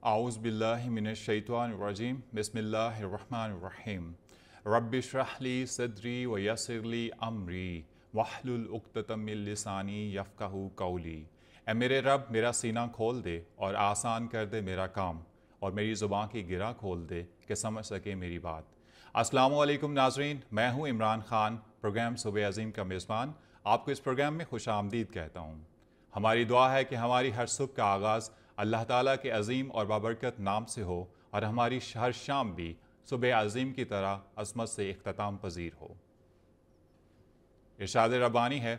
اعوذ باللہ من الشیطان الرجیم بسم اللہ الرحمن الرحیم رب اشرح لی صدری ویسر لی امری واحلل عقدۃ من لسانی یفقہوا قولی۔ اے میرے رب میرا سینہ کھول دے اور آسان کر دے میرا کام، اور میری زبان کی گرہ کھول دے کہ سمجھ سکے میری بات۔ السلام علیکم ناظرین، میں ہوں عمران خان، پروگرام صبح عظیم کا میزبان۔ آپ کو اس پروگرام میں خوش آمدید کہتا ہوں۔ ہماری دعا ہے کہ ہماری ہر صبح کا آغاز اللہ تعالیٰ کے عظیم اور بابرکت نام سے ہو، اور ہماری ہر شام بھی صبح عظیم کی طرح عظمت سے اختتام پذیر ہو۔ ارشاد ربانی ہے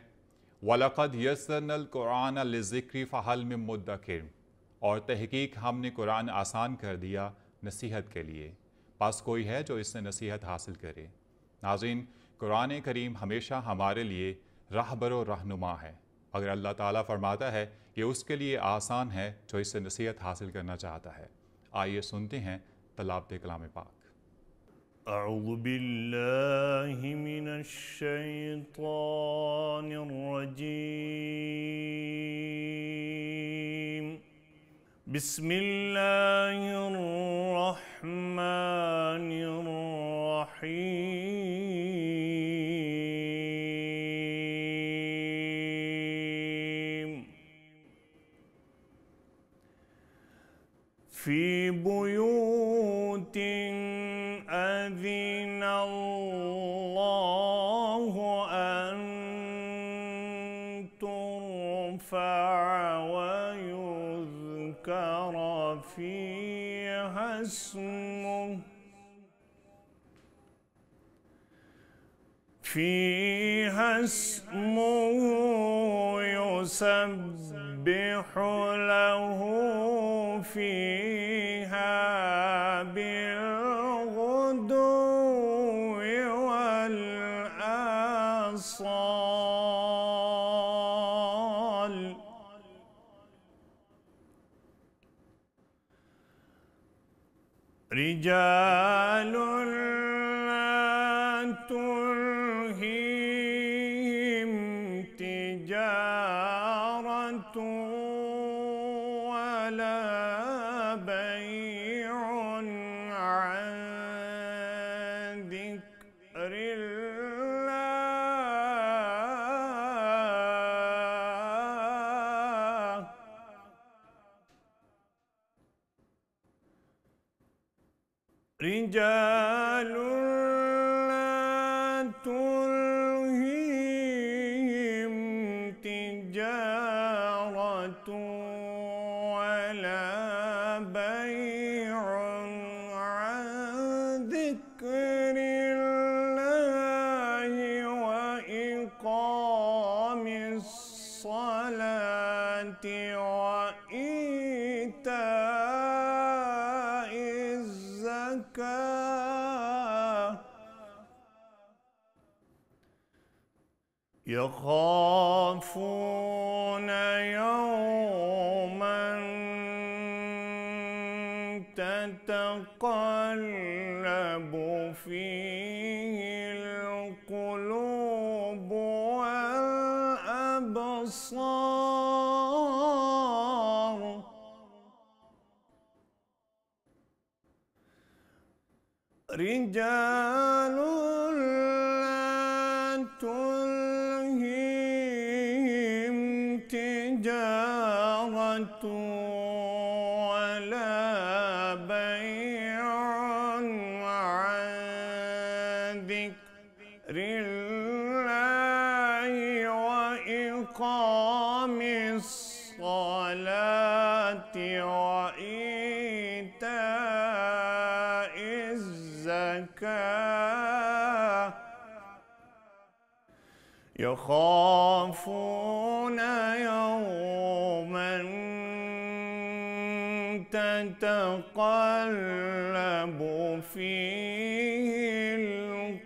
وَلَقَدْ يَسَّرْنَا الْقُرْآنَ لِلذِّكْرِ فَهَلْ مِن مُدَّكِرٍ، اور تحقیق ہم نے قرآن آسان کر دیا نصیحت کے لیے، پس کوئی ہے جو اس سے نصیحت حاصل کرے۔ ناظرین، قرآن کریم ہمیشہ ہمارے لیے راہبر و رہنما ہے، اگر اللہ تعالیٰ فرماتا ہے کہ اس کے لیے آسان ہے جو اس سے نصیحت حاصل کرنا چاہتا ہے۔ آئیے سنتے ہیں تلاوت کلام پاک۔ اعوذ باللہ من الشیطان الرجیم، بسم اللہ الرحمن الرحیم، فی بیوت أذن الله أن ترفع ويذكر فيها اسمه يسبح له فيها والآصال، رجال لا تلهيهم تجارة ولا بيع عن ذكر الله، رجال لا تلهيهم تجارة ولا بيع عن ذكر الله وإقام الصلاة وإيتاء الزكاة، يخافون يوما تتقلب فيه القلوب والأبصار، رجال لا تلهيهم تجارة ولا بيع عن ذكر الله وإقام الصلاة وإيتاء الزكاة، يخافون يوما تتقلب فيه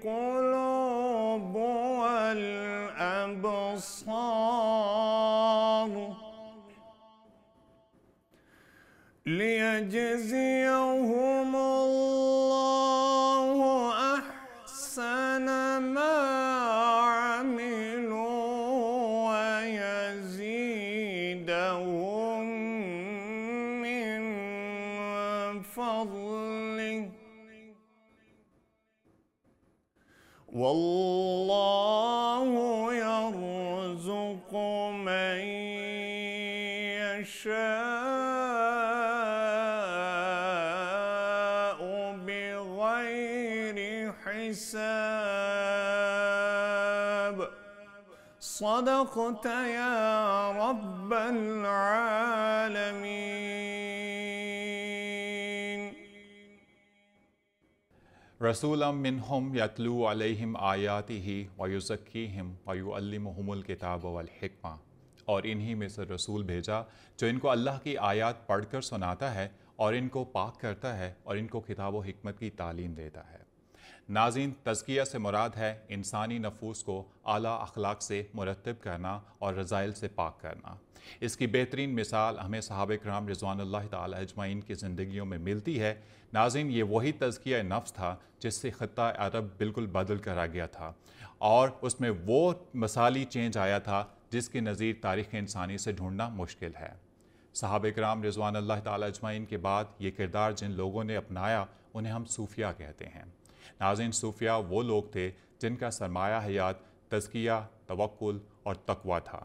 القلوب والأبصار، ليجزيهم الله أحسن ما عملوا ويزيدهم من فضله والله يرزق من يشاء بغير حساب صدقت يا رب العالمين رسولا منہم یتلو علیہم آیاتہ ویزکیہم ویعلمہم الکتاب والحکمہ، اور انہی میں سے رسول بھیجا جو ان کو اللہ کی آیات پڑھ کر سناتا ہے اور ان کو پاک کرتا ہے اور ان کو کتاب و حکمت کی تعلیم دیتا ہے۔ ناظرین، تزکیہ سے مراد ہے انسانی نفوس کو اعلیٰ اخلاق سے مرتب کرنا اور رذائل سے پاک کرنا۔ اس کی بہترین مثال ہمیں صحابہ کرام رضوان اللہ تعالی اجمعین کی زندگیوں میں ملتی ہے۔ ناظرین، یہ وہی تزکیہ نفس تھا جس سے خطہ عرب بالکل بدل کر آ گیا تھا، اور اس میں وہ مثالی چینج آیا تھا جس کی نظیر تاریخ انسانی سے ڈھونڈنا مشکل ہے۔ صحابہ کرام رضوان اللہ تعالی اجمعین کے بعد یہ کردار جن لوگوں نے اپنایا انہیں ہم صوفیہ کہتے ہیں۔ ناظرین، صوفیہ وہ لوگ تھے جن کا سرمایہ حیات تزکیہ، توکل اور تقویٰ تھا۔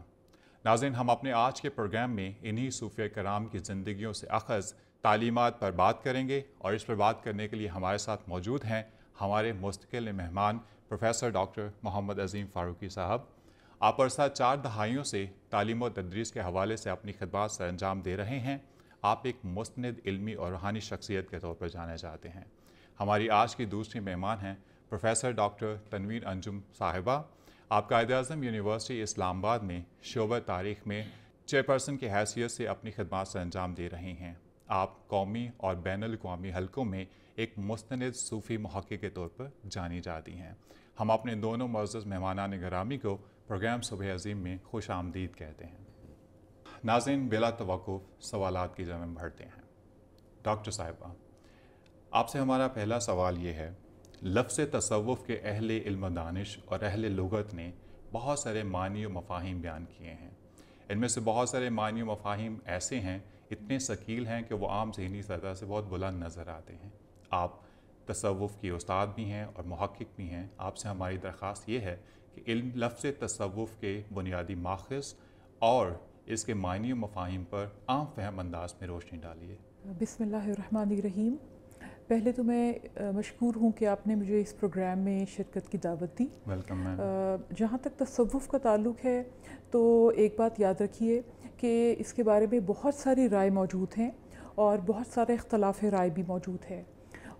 ناظرین، ہم اپنے آج کے پروگرام میں انہی صوفیہ کرام کی زندگیوں سے اخذ تعلیمات پر بات کریں گے، اور اس پر بات کرنے کے لیے ہمارے ساتھ موجود ہیں ہمارے مستقل مہمان پروفیسر ڈاکٹر محمد عظیم فاروقی صاحب۔ آپ عرصہ 4 دہائیوں سے تعلیم و تدریس کے حوالے سے اپنی خدمات سر انجام دے رہے ہیں۔ آپ ایک مستند علمی اور روحانی شخصیت کے طور پر جانے جاتے ہیں۔ ہماری آج کی دوسری مہمان ہیں پروفیسر ڈاکٹر تنویر انجم صاحبہ۔ آپ قائد اعظم یونیورسٹی اسلام آباد میں شعبہ تاریخ میں چیئرپرسن کی حیثیت سے اپنی خدمات سر انجام دے رہے ہیں۔ آپ قومی اور بین الاقوامی حلقوں میں ایک مستند صوفی محقق کے طور پر جانی جاتی ہیں۔ ہم اپنے دونوں معزز مہمانان گرامی کو پروگرام صبح عظیم میں خوش آمدید کہتے ہیں۔ ناظرین، بلا توقف سوالات کی جانب بڑھتے ہیں۔ ڈاکٹر صاحبہ، آپ سے ہمارا پہلا سوال یہ ہے، لفظ تصوف کے اہل علم و دانش اور اہل لغت نے بہت سارے معنی و مفاہیم بیان کیے ہیں۔ ان میں سے بہت سارے معنی و مفاہیم ایسے ہیں، اتنے ثقیل ہیں کہ وہ عام ذہنی سطح سے بہت بلند نظر آتے ہیں۔ آپ تصوف کی استاد بھی ہیں اور محقق بھی ہیں۔ آپ سے ہماری درخواست یہ ہے کہ علم لفظ تصوف کے بنیادی ماخذ اور اس کے معنی و مفاہیم پر عام فہم انداز میں روشنی ڈالیے۔ بسم اللہ الرحمن الرحیم۔ پہلے تو میں مشکور ہوں کہ آپ نے مجھے اس پروگرام میں شرکت کی دعوت دی۔ ویلکم میم۔ جہاں تک تصوف کا تعلق ہے تو ایک بات یاد رکھیے کہ اس کے بارے میں بہت ساری رائے موجود ہیں اور بہت سارے اختلاف رائے بھی موجود ہے،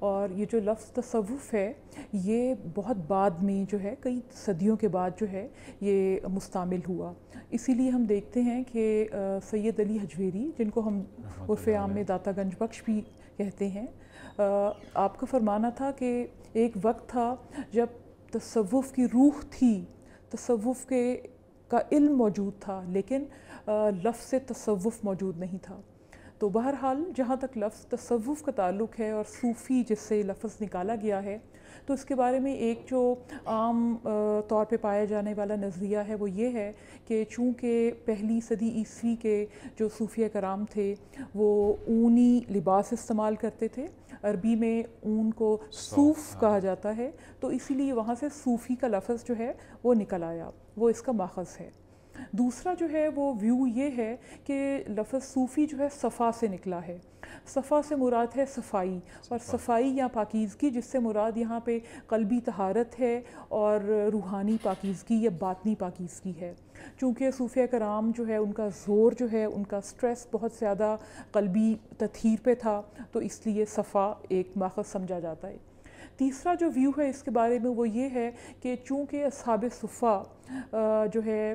اور یہ جو لفظ تصوف ہے یہ بہت بعد میں جو ہے کئی صدیوں کے بعد جو ہے یہ مستعمل ہوا۔ اسی لیے ہم دیکھتے ہیں کہ سید علی حجویری، جن کو ہم عرف عام میں داتا گنج بخش بھی کہتے ہیں، آپ کا فرمانا تھا کہ ایک وقت تھا جب تصوف کی روح تھی، تصوف کا علم موجود تھا، لیکن لفظ تصوف موجود نہیں تھا۔ تو بہرحال جہاں تک لفظ تصوف کا تعلق ہے اور صوفی جس سے لفظ نکالا گیا ہے، تو اس کے بارے میں ایک جو عام طور پہ پایا جانے والا نظریہ ہے وہ یہ ہے کہ چونکہ پہلی صدی عیسوی کے جو صوفیہ کرام تھے وہ اونی لباس استعمال کرتے تھے، عربی میں اون کو صوف کہا جاتا ہے، تو اسی لیے وہاں سے صوفی کا لفظ جو ہے وہ نکل آیا، وہ اس کا ماخذ ہے۔ دوسرا جو ہے وہ ویو یہ ہے کہ لفظ صوفی جو ہے صفا سے نکلا ہے۔ صفا سے مراد ہے صفائی، اور صفائی یا پاکیزگی، جس سے مراد یہاں پہ قلبی طہارت ہے اور روحانی پاکیزگی یا باطنی پاکیزگی ہے۔ چونکہ صوفیہ کرام جو ہے ان کا زور جو ہے، ان کا سٹریس بہت زیادہ قلبی تطہیر پہ تھا، تو اس لیے صفا ایک ماخذ سمجھا جاتا ہے۔ تیسرا جو ویو ہے اس کے بارے میں وہ یہ ہے کہ چونکہ اصحاب صفا جو ہے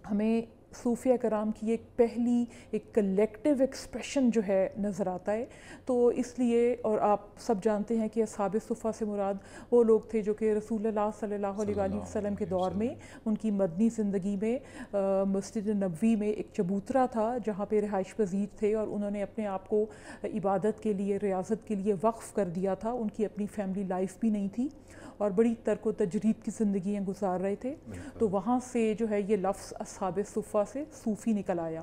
ہمیں صوفیہ کرام کی ایک پہلی ایک کلیکٹیو ایکسپریشن جو ہے نظر آتا ہے، تو اس لیے، اور آپ سب جانتے ہیں کہ اصحاب صفا سے مراد وہ لوگ تھے جو کہ رسول اللہ صلی اللہ علیہ وآلہ وسلم کے دور میں ان کی مدنی زندگی میں مسجد نبوی میں ایک چبوترا تھا جہاں پہ رہائش پذیر تھے، اور انہوں نے اپنے آپ کو عبادت کے لیے، ریاضت کے لیے وقف کر دیا تھا۔ ان کی اپنی فیملی لائف بھی نہیں تھی اور بڑی ترک و تجرید کی زندگیاں گزار رہے تھے، تو وہاں سے جو ہے یہ لفظ اصحاب صفا سے صوفی نکل آیا۔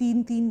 3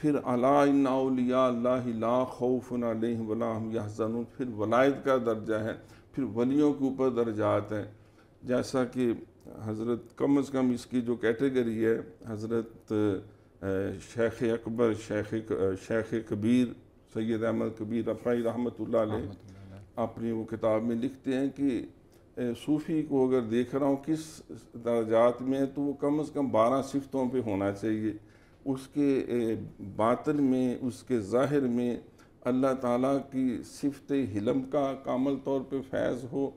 پھر الا ان اولیاء اللہ لا خوف علیہم ولا ہم یحزنون، پھر ولایت کا درجہ ہے، پھر ولیوں کے اوپر درجات ہیں، جیسا کہ حضرت کم از کم اس کی جو کیٹیگری ہے حضرت شیخ اکبر شیخ کبیر سید احمد کبیر رفاعی رحمۃ اللہ علیہ اپنی وہ کتاب میں لکھتے ہیں کہ صوفی کو اگر دیکھ رہا ہوں کس درجات میں تو وہ کم از کم 12 صفتوں پہ ہونا چاہیے، اس کے باطن میں اس کے ظاہر میں اللہ تعالیٰ کی صفت حلم کا کامل طور پہ فیض ہو،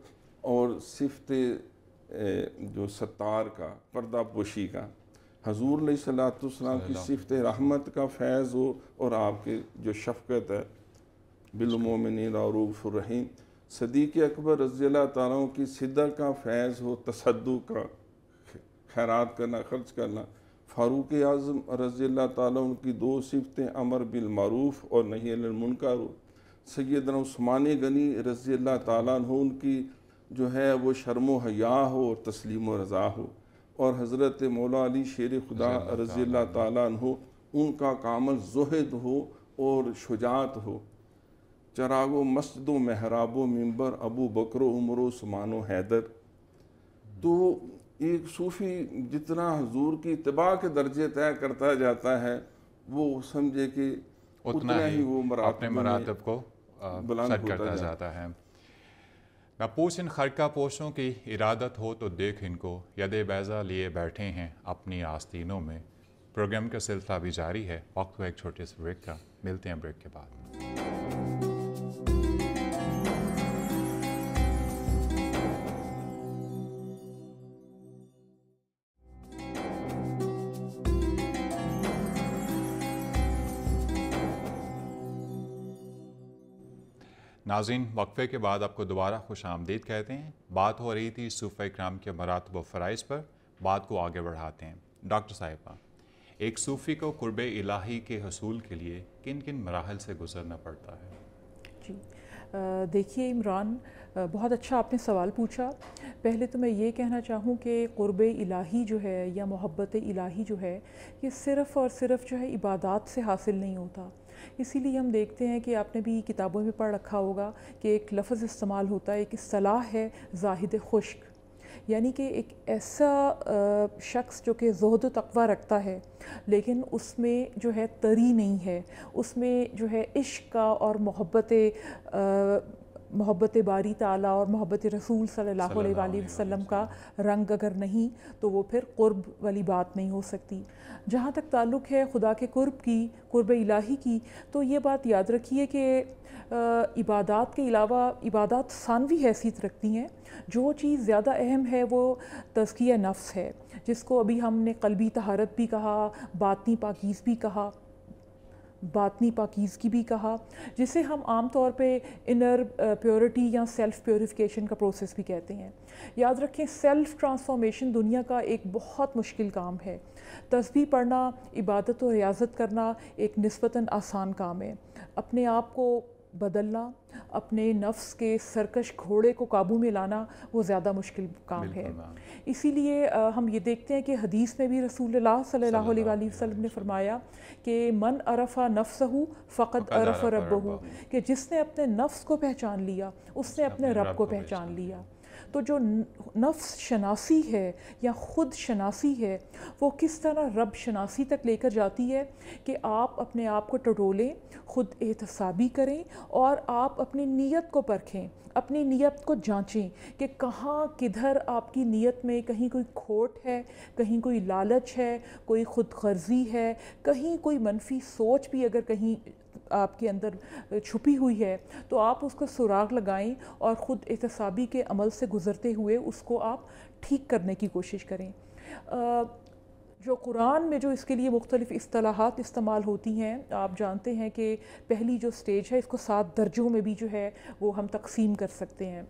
اور صفت جو ستار کا پردہ پوشی کا، حضور علیہ الصلوۃ والسلام کی صفت رحمت کا فیض ہو، اور آپ کے جو شفقت ہے بالمومنین رؤوف الرحیم، صدیق اکبر رضی اللہ تعالیٰ عنہ کی صدق کا فیض ہو، تصدق کا، خیرات کرنا، خرچ کرنا، فاروق اعظم رضی اللہ تعالیٰ عنہ کی 2 صفتیں امر بالمعروف اور نہی عن المنکر ہو، سیدنا عثمان غنی رضی اللہ تعالیٰ عنہ ان کی جو ہے وہ شرم و حیا ہو اور تسلیم و رضا ہو، اور حضرت مولا علی شیر خدا رضی اللہ تعالیٰ عنہ ان کا کامل زہد ہو اور شجاعت ہو، چراغ و مسجد و محراب و منبر ابو بکر و عمر و عثمان و حیدر۔ تو ایک صوفی جتنا حضور کی اتباع کے درجے طے کرتا جاتا ہے وہ سمجھے کہ اتنا ہی وہ اپنے مراتب کو بلند کرتا جاتا ہے۔ نہ پوچھ ان خرقہ پوشوں کی ارادت ہو تو دیکھ ان کو، ید بیضا لیے بیٹھے ہیں اپنی آستینوں میں۔ پروگرام کا سلسلہ بھی جاری ہے، وقت ہو ایک چھوٹے سے بریک کا، ملتے ہیں بریک کے بعد۔ ناظرین، وقفے کے بعد آپ کو دوبارہ خوش آمدید کہتے ہیں۔ بات ہو رہی تھی صوفہ کرام کے مراتب و فرائض پر، بات کو آگے بڑھاتے ہیں۔ ڈاکٹر صاحبہ، ایک صوفی کو قرب الہی کے حصول کے لیے کن کن مراحل سے گزرنا پڑتا ہے؟ جی دیکھیے عمران، بہت اچھا آپ نے سوال پوچھا۔ پہلے تو میں یہ کہنا چاہوں کہ قرب الہی جو ہے یا محبت الہی جو ہے یہ صرف اور صرف جو ہے عبادات سے حاصل نہیں ہوتا۔ اسی لیے ہم دیکھتے ہیں کہ آپ نے بھی کتابوں میں پڑھ رکھا ہوگا کہ ایک لفظ استعمال ہوتا ہے، ایک اصطلاح ہے زاہد خشک، یعنی کہ ایک ایسا شخص جو کہ زہد و تقوی رکھتا ہے لیکن اس میں جو ہے تری نہیں ہے، اس میں جو ہے عشق کا اور محبت باری تعالیٰ اور محبت رسول صلی اللہ علیہ وآلہ وسلم کا رنگ اگر نہیں تو وہ پھر قرب والی بات نہیں ہو سکتی۔ جہاں تک تعلق ہے خدا کے قرب کی، قرب الہی کی، تو یہ بات یاد رکھیے کہ عبادات کے علاوہ عبادات ثانوی حیثیت رکھتی ہیں۔ جو چیز زیادہ اہم ہے وہ تزکیہ نفس ہے، جس کو ابھی ہم نے قلبی طہارت بھی کہا، باطنی پاکیزگی بھی کہا، جسے ہم عام طور پہ انر پیورٹی یا سیلف پیوریفیکیشن کا پروسیس بھی کہتے ہیں۔ یاد رکھیں سیلف ٹرانسفارمیشن دنیا کا ایک بہت مشکل کام ہے۔ تسبیح پڑھنا، عبادت و ریاضت کرنا ایک نسبتاً آسان کام ہے۔ اپنے آپ کو بدلنا، اپنے نفس کے سرکش گھوڑے کو قابو میں لانا وہ زیادہ مشکل کام ہے۔ اسی لیے ہم یہ دیکھتے ہیں کہ حدیث میں بھی رسول اللہ صلی اللہ علیہ وآلہ وسلم نے فرمایا کہ من عرف نفسہ فقد عرف ربہ، کہ جس نے اپنے نفس کو پہچان لیا اس نے اپنے رب کو پہچان لیا۔ تو جو نفس شناسی ہے یا خود شناسی ہے وہ کس طرح رب شناسی تک لے کر جاتی ہے کہ آپ اپنے آپ کو ٹٹولیں، خود احتسابی کریں اور آپ اپنی نیت کو پرکھیں، اپنی نیت کو جانچیں کہ کہاں کدھر آپ کی نیت میں کہیں کوئی کھوٹ ہے، کہیں کوئی لالچ ہے، کوئی خود غرضی ہے، کہیں کوئی منفی سوچ بھی اگر کہیں آپ کے اندر چھپی ہوئی ہے تو آپ اس کو سراغ لگائیں اور خود احتسابی کے عمل سے گزرتے ہوئے اس کو آپ ٹھیک کرنے کی کوشش کریں۔ جو قرآن میں جو اس کے لیے مختلف اصطلاحات استعمال ہوتی ہیں، آپ جانتے ہیں کہ پہلی جو سٹیج ہے اس کو 7 درجوں میں بھی جو ہے وہ ہم تقسیم کر سکتے ہیں۔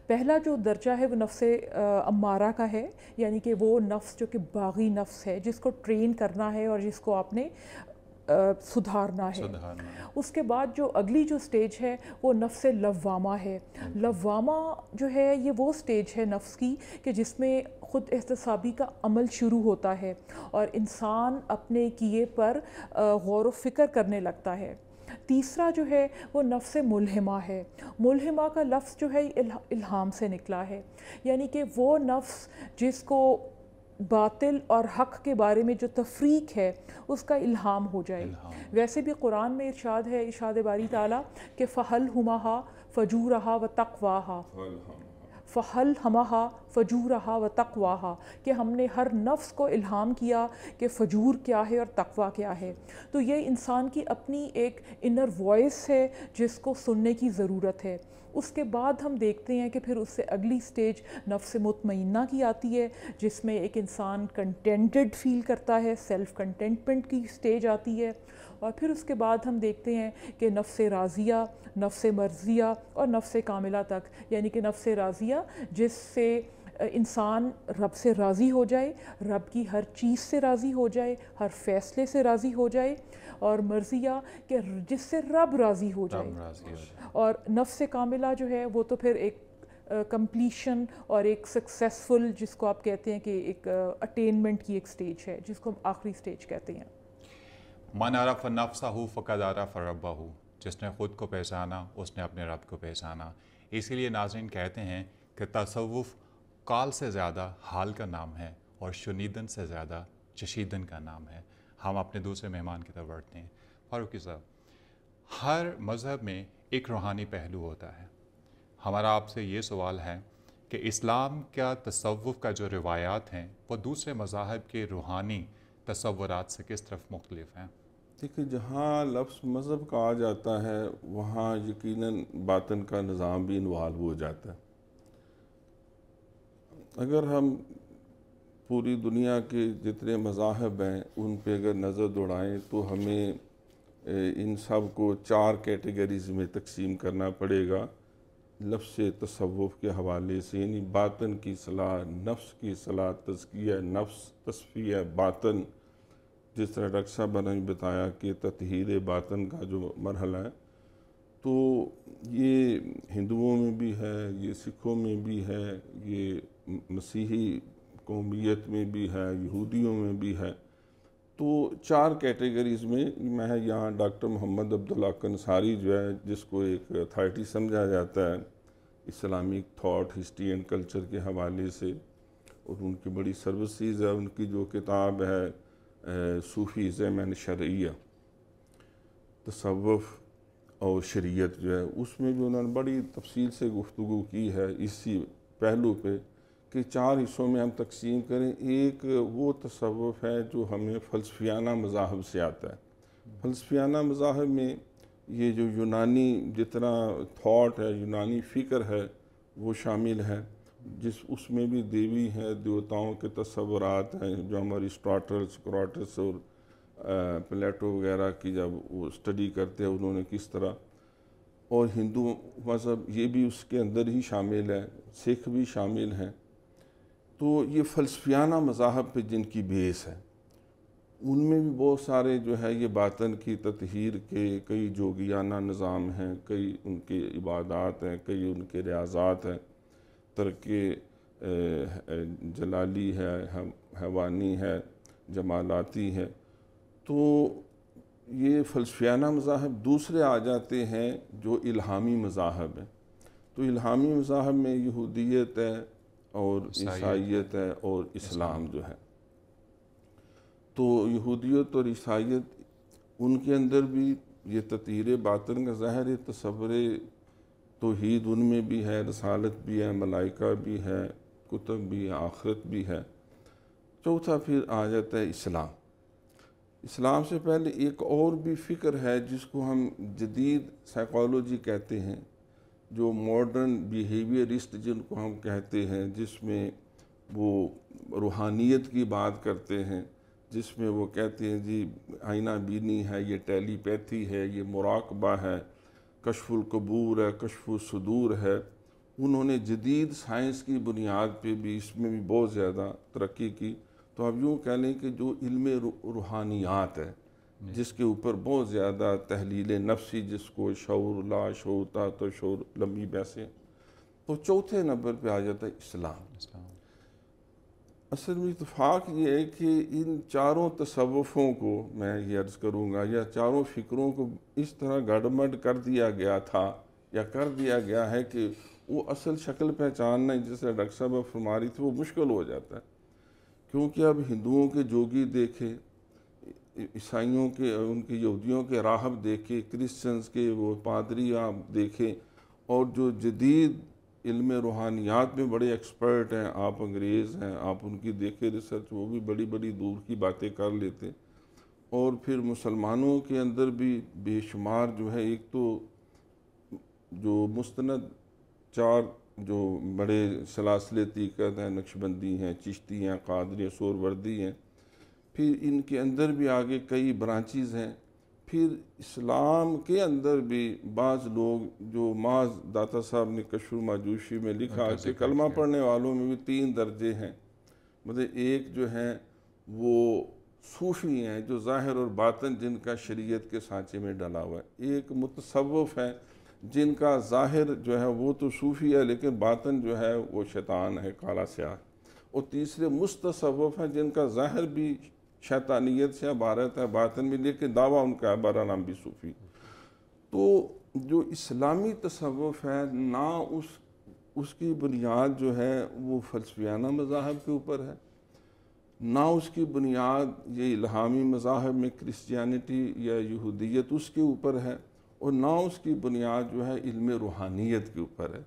پہلا جو درجہ ہے وہ نفس امارہ کا ہے، یعنی کہ وہ نفس جو کہ باغی نفس ہے جس کو ٹرین کرنا ہے اور جس کو آپ نے سدھارنا ہے۔ اس کے بعد جو اگلی جو سٹیج ہے وہ نفس لوامہ ہے۔ لوامہ جو ہے یہ وہ سٹیج ہے نفس کی کہ جس میں خود احتسابی کا عمل شروع ہوتا ہے اور انسان اپنے کیے پر غور و فکر کرنے لگتا ہے۔ تیسرا جو ہے وہ نفس ملہمہ ہے۔ ملہمہ کا لفظ جو ہے الہام سے نکلا ہے، یعنی کہ وہ نفس جس کو باطل اور حق کے بارے میں جو تفریق ہے اس کا الہام ہو جائے۔ ویسے بھی قرآن میں ارشاد ہے، ارشاد باری تعالیٰ کہ فَحَلْهُمَهَا فَجُورَهَا وَتَقْوَاهَا، فَحَلْهَمَهَا فَجُورَهَا وَتَقْوَاهَا، کہ ہم نے ہر نفس کو الہام کیا کہ فجور کیا ہے اور تقویٰ کیا ہے۔ تو یہ انسان کی اپنی ایک انر وائس ہے جس کو سننے کی ضرورت ہے۔ اس کے بعد ہم دیکھتے ہیں کہ پھر اس سے اگلی سٹیج نفس مطمئنہ کی آتی ہے، جس میں ایک انسان کنٹینٹڈ فیل کرتا ہے، سیلف کنٹینٹمنٹ کی سٹیج آتی ہے، اور پھر اس کے بعد ہم دیکھتے ہیں کہ نفس راضیہ، نفس مرضیہ اور نفس کاملہ تک، یعنی کہ نفس راضیہ جس سے انسان رب سے راضی ہو جائے، رب کی ہر چیز سے راضی ہو جائے، ہر فیصلے سے راضی ہو جائے، اور مرضیہ کہ جس سے رب راضی ہو جائے، اور نفس کاملہ جو ہے وہ تو پھر ایک کمپلیشن اور ایک سکسیسفل، جس کو آپ کہتے ہیں کہ ایک اٹینمنٹ کی ایک سٹیج ہے، جس کو ہم آخری سٹیج کہتے ہیں۔ من عرف نفسہ فقد عرف ربہ، جس نے خود کو پہچانا اس نے اپنے رب کو پہچانا۔ اسی لیے ناظرین کہتے ہیں کہ تصوف قال سے زیادہ حال کا نام ہے اور شنیدن سے زیادہ چشیدن کا نام ہے۔ ہم اپنے دوسرے مہمان کی طرف بڑھتے ہیں۔ فاروقی صاحب، ہر مذہب میں ایک روحانی پہلو ہوتا ہے۔ ہمارا آپ سے یہ سوال ہے کہ اسلام کا تصوف کا جو روایات ہیں وہ دوسرے مذاہب کے روحانی تصورات سے کس طرف مختلف ہیں؟ دیکھیں، جہاں لفظ مذہب کا آ جاتا ہے وہاں یقیناً باطن کا نظام بھی انوالو ہو جاتا ہے۔ اگر ہم پوری دنیا کے جتنے مذاہب ہیں ان پہ اگر نظر دوڑائیں تو ہمیں ان سب کو 4 کیٹیگریز میں تقسیم کرنا پڑے گا لفظ تصوف کے حوالے سے، یعنی باطن کی اصلاح، نفس کی اصلاح، تزکیہ نفس، تصفیہ باطن، جس طرح ڈاکٹر صاحب نے بتایا کہ تطہیر باطن کا جو مرحلہ ہے، تو یہ ہندوؤں میں بھی ہے، یہ سکھوں میں بھی ہے، یہ مسیحی قومیت میں بھی ہے، یہودیوں میں بھی ہے۔ تو 4 کیٹیگریز میں میں یہاں ڈاکٹر محمد عبداللہ انصاری جو ہے، جس کو ایک اتھارٹی سمجھا جاتا ہے Islamic thought, history and culture کے حوالے سے، اور ان کی بڑی سروسز ہے۔ ان کی جو کتاب ہے صوفیزم اینڈ شرعیہ، تصوف اور شریعت جو ہے، اس میں بھی انہوں نے بڑی تفصیل سے گفتگو کی ہے اسی پہلو پہ کہ 4 حصوں میں ہم تقسیم کریں۔ ایک وہ تصوف ہے جو ہمیں فلسفیانہ مذاہب سے آتا ہے۔ فلسفیانہ مذاہب میں یہ جو یونانی جتنا تھاٹ ہے، یونانی فکر ہے، وہ شامل ہے، اس میں بھی دیوی ہیں، دیوتاؤں کے تصورات ہیں، جو ہم ارسطاٹل، سقراطس اور پلیٹو وغیرہ کی جب وہ اسٹڈی کرتے ہیں انہوں نے کس طرح، اور ہندو مذہب یہ بھی اس کے اندر ہی شامل ہے، سکھ بھی شامل ہیں۔ تو یہ فلسفیانہ مذاہب پہ جن کی بیس ہے، ان میں بھی بہت سارے جو ہے یہ باطن کی تطہیر کے کئی جوگیانہ نظام ہیں، کئی ان کے عبادات ہیں، کئی ان کے ریاضات ہیں، ترک جلالی ہے، حیوانی ہے، جمالاتی ہے۔ تو یہ فلسفیانہ مذاہب دوسرے آ جاتے ہیں جو الہامی مذاہب ہیں۔ تو الہامی مذاہب میں یہودیت ہے اور عیسائیت ہے اور اسلام جو ہے۔ تو یہودیت اور عیسائیت، ان کے اندر بھی یہ تطہیر باطن کا ظاہر تصور توحید ان میں بھی ہے، رسالت بھی ہے، ملائکہ بھی ہے، کتب بھی ہے، آخرت بھی ہے۔ چوتھا پھر آ جاتا ہے اسلام۔ اسلام سے پہلے ایک اور بھی فکر ہے جس کو ہم جدید سائیکالوجی کہتے ہیں، جو ماڈرن بیہیویئرسٹ جن کو ہم کہتے ہیں، جس میں وہ روحانیت کی بات کرتے ہیں، جس میں وہ کہتے ہیں جی آئینہ بینی ہے، یہ ٹیلی پیتھی ہے، یہ مراقبہ ہے، کشف القبور ہے، کشف الصدور ہے۔ انہوں نے جدید سائنس کی بنیاد پہ بھی اس میں بھی بہت زیادہ ترقی کی۔ تو اب یوں کہہ لیں کہ جو علم روحانیات ہے، جس کے اوپر بہت زیادہ تحلیل نفسی، جس کو شعور، لا شعور، تحت شعور، لمبی بحثیں۔ تو چوتھے نمبر پہ آ جاتا ہے اسلام۔ اصل میں اتفاق یہ ہے کہ ان چاروں تصوفوں کو میں یہ عرض کروں گا یا چاروں فکروں کو اس طرح گڑبڑ کر دیا گیا تھا یا کر دیا گیا ہے کہ وہ اصل شکل پہچاننا جیسے ڈاکٹر صاحب فرما رہی تھی وہ مشکل ہو جاتا ہے، کیونکہ اب ہندوؤں کے جوگی دیکھے، عیسائیوں کے ان کے یہودیوں کے راہب دیکھے، کرسچنز کے وہ پادری آپ دیکھیں، اور جو جدید علم روحانیات میں بڑے ایکسپرٹ ہیں، آپ انگریز ہیں، آپ ان کی دیکھیں ریسرچ، وہ بھی بڑی بڑی دور کی باتیں کر لیتے، اور پھر مسلمانوں کے اندر بھی بے شمار جو ہے، ایک تو جو مستند چار جو بڑے سلاسل طریقت ہیں، نقشبندی ہیں، چشتی ہیں، قادری ہیں، سہروردی ہیں، پھر ان کے اندر بھی آگے کئی برانچیز ہیں، پھر اسلام کے اندر بھی بعض لوگ جو معاذ داتا صاحب نے کشف الماجوشی میں لکھا کہ کلمہ پڑھنے والوں میں بھی 3 درجے ہیں، مطلب ایک جو ہیں وہ صوفی ہیں جو ظاہر اور باطن جن کا شریعت کے سانچے میں ڈلا ہوا ہے، ایک متصوف ہیں جن کا ظاہر جو ہے وہ تو صوفی ہے لیکن باطن جو ہے وہ شیطان ہے، کالا سیاہ، اور تیسرے مستصوف ہیں جن کا ظاہر بھی شیطانیت سے عبارت ہے، باطن بھی، لیکن دعویٰ ان کا ہے برانام بھی صوفی۔ تو جو اسلامی تصوف ہے نہ اس کی بنیاد جو ہے وہ فلسفیانہ مذاہب کے اوپر ہے، نہ اس کی بنیاد یہ الہامی مذاہب میں کرسچینٹی یا یہودیت اس کے اوپر ہے، اور نہ اس کی بنیاد جو ہے علم روحانیت کے اوپر ہے۔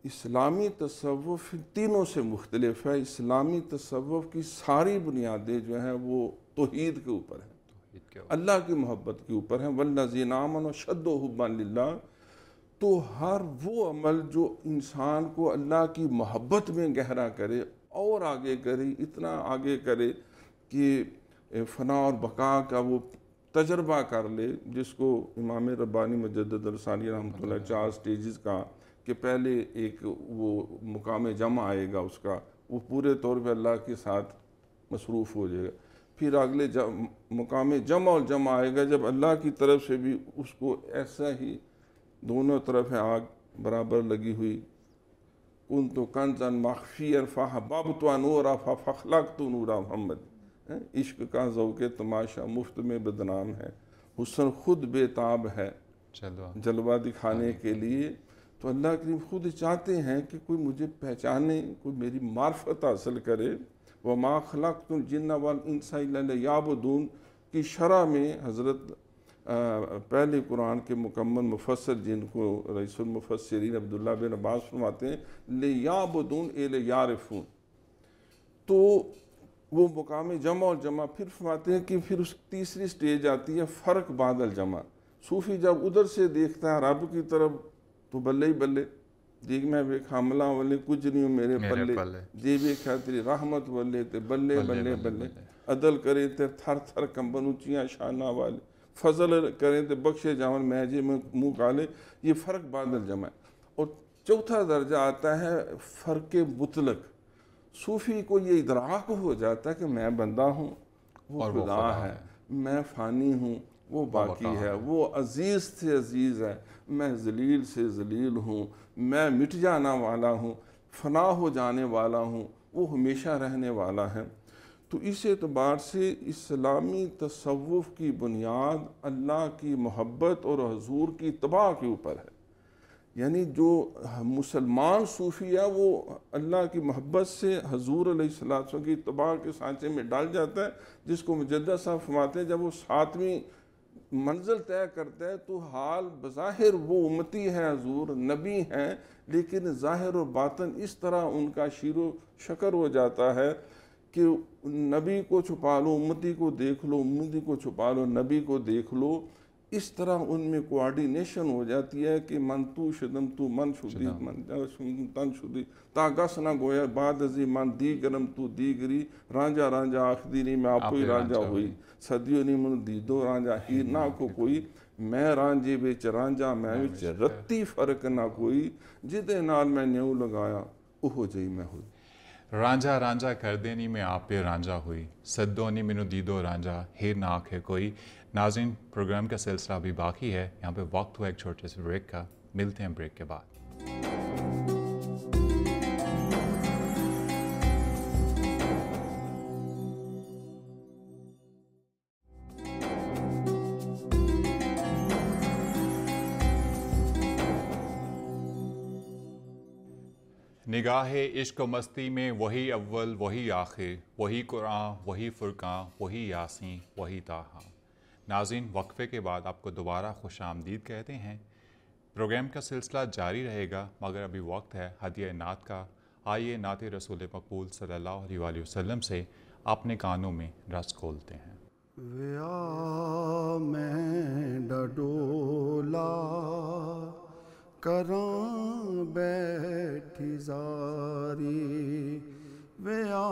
اسلامی تصوف تینوں سے مختلف ہے۔ اسلامی تصوف کی ساری بنیادیں جو ہیں وہ توحید کے اوپر ہیں، اللہ کی محبت کے اوپر ہیں، وَالَّذِينَ آمَنُوا أَشَدُّ حُبًّا لِلَّهِ۔ تو ہر وہ عمل جو انسان کو اللہ کی محبت میں گہرا کرے اور آگے کرے، اتنا آگے کرے کہ فنا اور بقا کا وہ تجربہ کر لے، جس کو امام ربانی مجدد الثانی رحمۃ اللہ 4 سٹیجز کا کہ پہلے ایک وہ مقام جمع آئے گا، اس کا وہ پورے طور پہ اللہ کے ساتھ مصروف ہو جائے گا، پھر اگلے مقام جمع اور جمع آئے گا جب اللہ کی طرف سے بھی اس کو ایسا ہی دونوں طرف ہے آگ برابر لگی ہوئی، كنت كنزا مخفيا فأحببت أن أرى فأخلقت نور محمد۔ عشق کا ذوق تماشا مفت میں بدنام ہے، حسن خود بے تاب ہے جلوہ دکھانے کے لیے۔ تو اللہ کریم خود چاہتے ہیں کہ کوئی مجھے پہچانے، کوئی میری معرفت حاصل کرے۔ وَمَا خَلَقْتُ الْجِنَّ وَالْإِنسَ إِلَّا لِيَعْبُدُونِ کی شرح میں حضرت پہلے قرآن کے مکمل مفسر جن کو رئیس المفسرین عبداللہ بن عباس فرماتے ہیں لِيَعْبُدُونَ اے لِيَعْرِفُونَ، تو وہ مقام جمع اور جمع پھر فرماتے ہیں کہ پھر اس تیسری سٹیج آتی ہے فرق بعد الجمع۔ صوفی جب ادھر سے دیکھتا ہے رب کی طرف تو بلے ہی بلے، دیکھ میں ویکھا عملہ والے کچھ نہیں میرے پلے، جی ویکھا تیری رحمت والے تے بلے بلے بلے، عدل کرے تے تھر تھر کمبن اونچیاں شانہ والے، فضل کریں تے بخشے جاون میجے میں منہ کالے۔ یہ فرق بعد الجمع ہے۔ اور چوتھا درجہ آتا ہے فرق مطلق۔ صوفی کو یہ ادراک ہو جاتا ہے کہ میں بندہ ہوں، وہ خدا ہے، میں فانی ہوں، وہ باقی ہے، وہ عزیز سے عزیز ہے، میں ذلیل سے ذلیل ہوں، میں مٹ جانا والا ہوں، فنا ہو جانے والا ہوں، وہ ہمیشہ رہنے والا ہے۔ تو اس اعتبار سے اسلامی تصوف کی بنیاد اللہ کی محبت اور حضور کی اتباع کے اوپر ہے۔ یعنی جو مسلمان صوفی ہے وہ اللہ کی محبت سے حضور علیہ السلام کی اتباع کے سانچے میں ڈال جاتا ہے، جس کو مجدد صاحب فرماتے ہیں جب وہ 7ویں منزل طے کرتا ہے تو حال بظاہر وہ امتی ہے، حضور نبی ہیں، لیکن ظاہر و باطن اس طرح ان کا شیر و شکر ہو جاتا ہے کہ نبی کو چھپا لو امتی کو دیکھ لو، امتی کو چھپا لو نبی کو دیکھ لو۔ اس طرح ان میں کوارڈینیشن ہو جاتی ہے کہ من تو شدم تو من شدی من تن شدی تا گس نہ گویا بعد ازی من دیگرم تو دیگری رانجا رانجا آخدیری میں آپ کوئی رانجا ہوئی صدیوں نہیں من دیدو رانجا ہی نہ کو کوئی میں رانجے بیچ رانجا میں بیچ رتی فرق نہ کوئی جدے نال میں نیو لگایا اوہ جئی میں ہوئی۔ رانجا رانجا کر دینی میں آپ پہ رانجا ہوئی، صدونی منو دیدو رانجا ہیر نہ آنکھے کوئی۔ ناظرین پروگرام کا سلسلہ بھی باقی ہے، یہاں پہ وقت ہوا ایک چھوٹے سے بریک کا، ملتے ہیں بریک کے بعد۔ نگاہ عشق و مستی میں وہی اول وہی آخر، وہی قرآن وہی فرقان وہی یاسین وہی طٰہٰ۔ ناظرین، وقفے کے بعد آپ کو دوبارہ خوش آمدید کہتے ہیں۔ پروگرام کا سلسلہ جاری رہے گا، مگر ابھی وقت ہے ہدیہ نعت کا۔ آئیے نعت رسول مقبول صلی اللہ علیہ وآلہ وسلم سے اپنے کانوں میں رس کھولتے ہیں۔ ویا میں ڈڈولا کراں بیٹھی زاری، ویا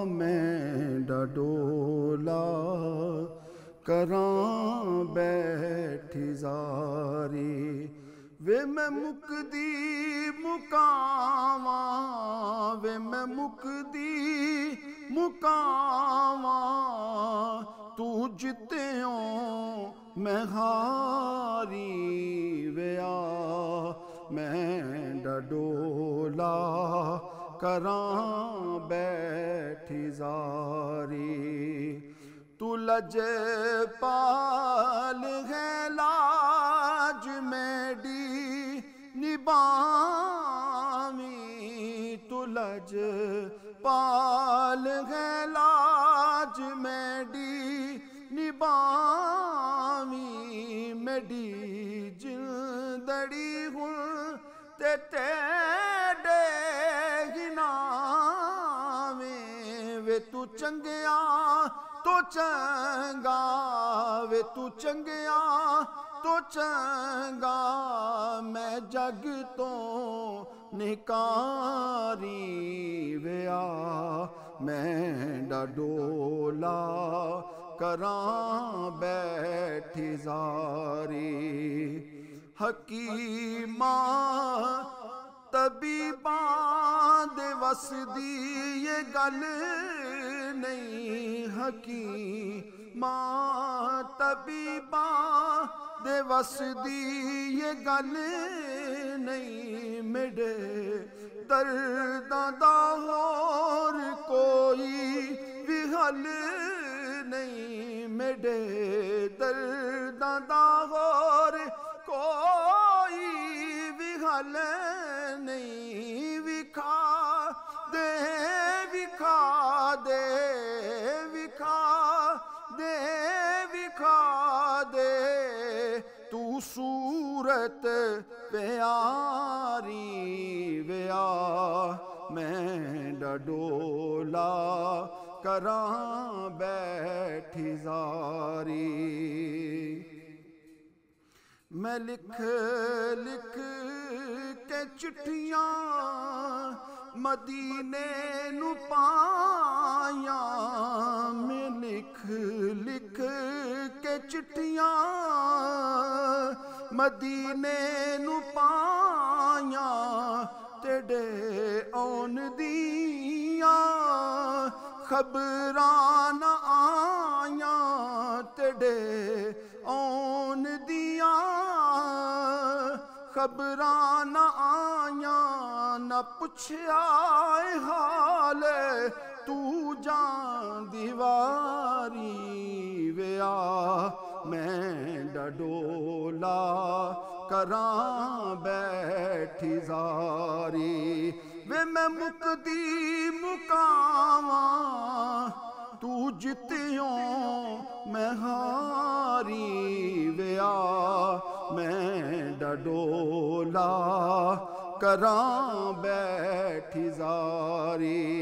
میں ڈڈولا کراں بیٹھی زاری، وے میں مکدی مکاواں، وے میں مکدی مکاواں، تو جتیوں میں ہاری، ویا میں ڈڈولا کراں بیٹھی زاری، تو لج پال ہے لاج میڈی نبامی، تو لج پال ہے لاج میڈی نبامی، میڈی جندڑی ہوں تے ٹیڈے گناویں، وے تو چنگیا تو چنگا، وے تو چنگیا تو چنگا، میں جگ تو نکاری، ویا میں ڈڈولا کراں بیٹھی زاری، حکیماں طبیباں دے وس دی یہ گل نہیں، حکیماں طبیباں دے وس دی یہ گل نہیں، میرے درداں دا ہور کوئی بھی حل نہیں، میرے درداں دا ہور کوئی بھی حل نہیں، وکھا دے وکھا دے وکھا دے وکھا دے، تو صورت پیاری، ویا میں ڈڈولا کراں بیٹھی زاری، میں لکھ لکھ کے چٹھیاں مدینے نو پایاں، میں لکھ لکھ کے چٹھیاں مدینے نو پایاں، تیڑے آن دیاں خبراں نہ آیاں، تیڑے آن دیاں خبراں نہ آیاں، نہ پوچھیا حال تو جان دیواری، ویا میں ڈڈولا کراں بیٹھی زاری، وے میں مکدی مکاواں، تو جتیوں میں ہاری، ویا میں ڈڈولا کراں بیٹھی زاری،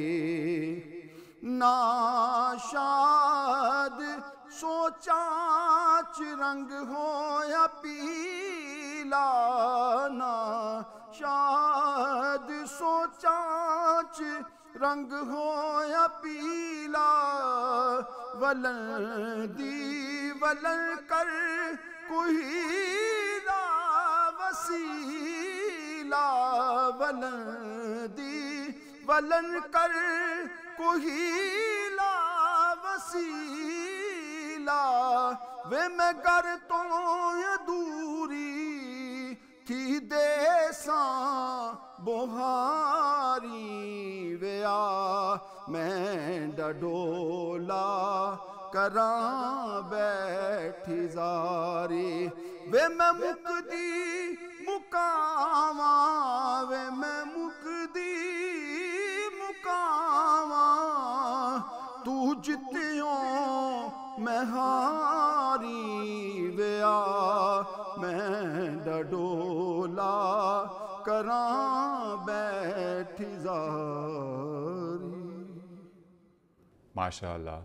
ناشاد سوچاں چ رنگ ہویا پیلا، ناشاد سوچاں چ رنگ ہویا پیلا، ولن دی ولن کر کوئی لا وسیلہ، ولن دی ولن کر کوئی لا وسیلہ، وے میں گر تو دوری تھی دیساں بہاری، ویا میں ڈڈولا کراں بیٹھی زاری، وے میں مکدی مکاواں، وے میں مکدی میں ہاری ویا میں ڈڈولا کراں بیٹھی زاری. ماشاء اللہ.